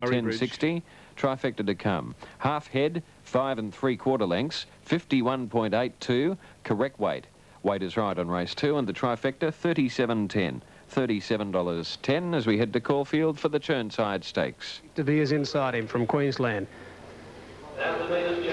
10.60. Trifecta to come. Half head, 5 3/4 lengths, 51.82. Correct weight. Weight is right on race 2, and the trifecta, 37.10. $37.10 as we head to Caulfield for the Chirnside Stakes. De Beers inside him from Queensland.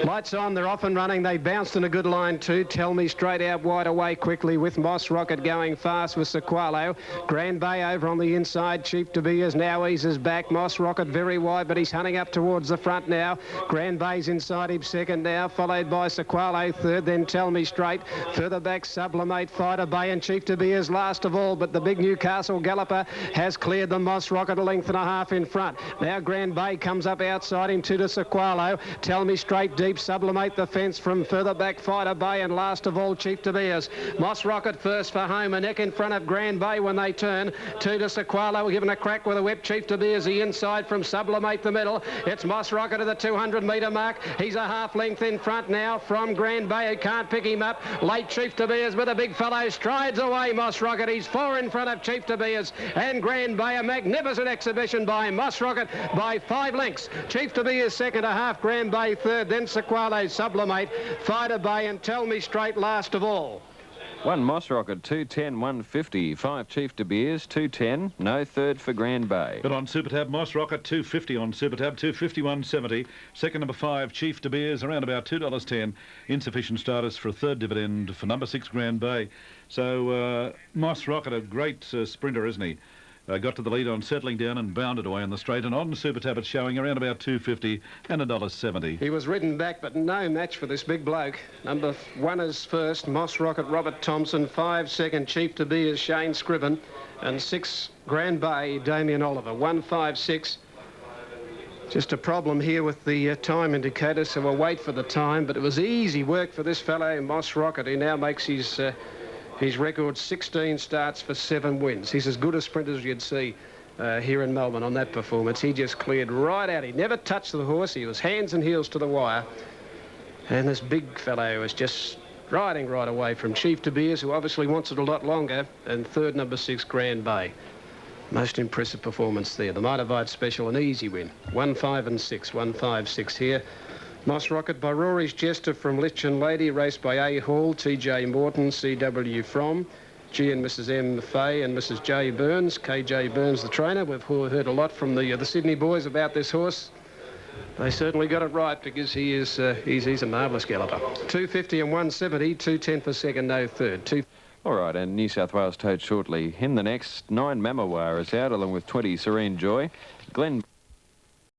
Lights on, they're off and running. They bounced in a good line too. Tell Me straight out wide away quickly with Moss Rocket going fast with Sequalo. Grand Bay over on the inside. Chief De Beers now eases back. Moss Rocket very wide, but he's hunting up towards the front now. Grand Bay's inside him second now, followed by Sequalo third, then Tell Me Straight. Further back, Sublimate, Fighter Bay and Chief De Beers last of all, but the big Newcastle Galloper has cleared the Moss Rocket a length and a half in front. Now Grand Bay comes up outside him to Sequalo. Tell Me Straight deep, Sublimate the fence from further back, Fighter Bay, and last of all Chief De Beers. Moss Rocket first for home, a neck in front of Grand Bay when they turn. Two to Sequalo, given a crack with a whip. Chief De Beers the inside from Sublimate the middle. It's Moss Rocket at the 200-metre mark. He's a half length in front now from Grand Bay, who can't pick him up. Late Chief De Beers with a big fellow strides away. Moss Rocket, he's 4 in front of Chief De Beers and Grand Bay. A magnificent exhibition by Moss Rocket by 5 lengths. Chief De Beers second, a half. Grand Bay third, then Sequalo, Sublimate, Fighter Bay and Tell Me Straight last of all. 1 Moss Rocket, 2.10, 150. 5 Chief De Beers, 2.10. No third for Grand Bay. But on Super Tab, Moss Rocket, 2.50 on Super Tab, 2.50, 170. Second, number 5, Chief De Beers, around about $2.10. Insufficient status for a third dividend for number 6, Grand Bay. So Moss Rocket, a great sprinter, isn't he? Got to the lead on settling down and bounded away on the straight, and on Super Tab it's showing around about $2.50 and $1.70. He was ridden back, but no match for this big bloke. Number 1 is first, Moss Rocket, Robert Thompson. 5 second, Chief De Beers, Shane Scriven, and 6 Grand Bay, Damien Oliver. 156. Just a problem here with the time indicator, so we'll wait for the time, but it was easy work for this fellow, Moss Rocket, who now makes his record 16 starts for 7 wins. He's as good a sprinter as you'd see here in Melbourne on that performance. He just cleared right out. He never touched the horse. He was hands and heels to the wire. And this big fellow was just riding right away from Chief De Beers, who obviously wants it a lot longer, and third, number 6, Grand Bay. Most impressive performance there. The Mitre Special, an easy win. 1, 5 and 6. 1, 5, 6 here. Moss Rocket by Rory's Jester from Litchin Lady, raced by A. Hall, T.J. Morton, C.W. From, G and Mrs. M. Fay and Mrs. J. Burns, K.J. Burns the trainer. We've heard a lot from the Sydney boys about this horse. They certainly got it right, because he's a marvellous galloper. 250 and 170, 2.10 for second, no third. All right, and New South Wales toad shortly. In the next, 9 Mamawar is out, along with 20 Serene Joy. Glenn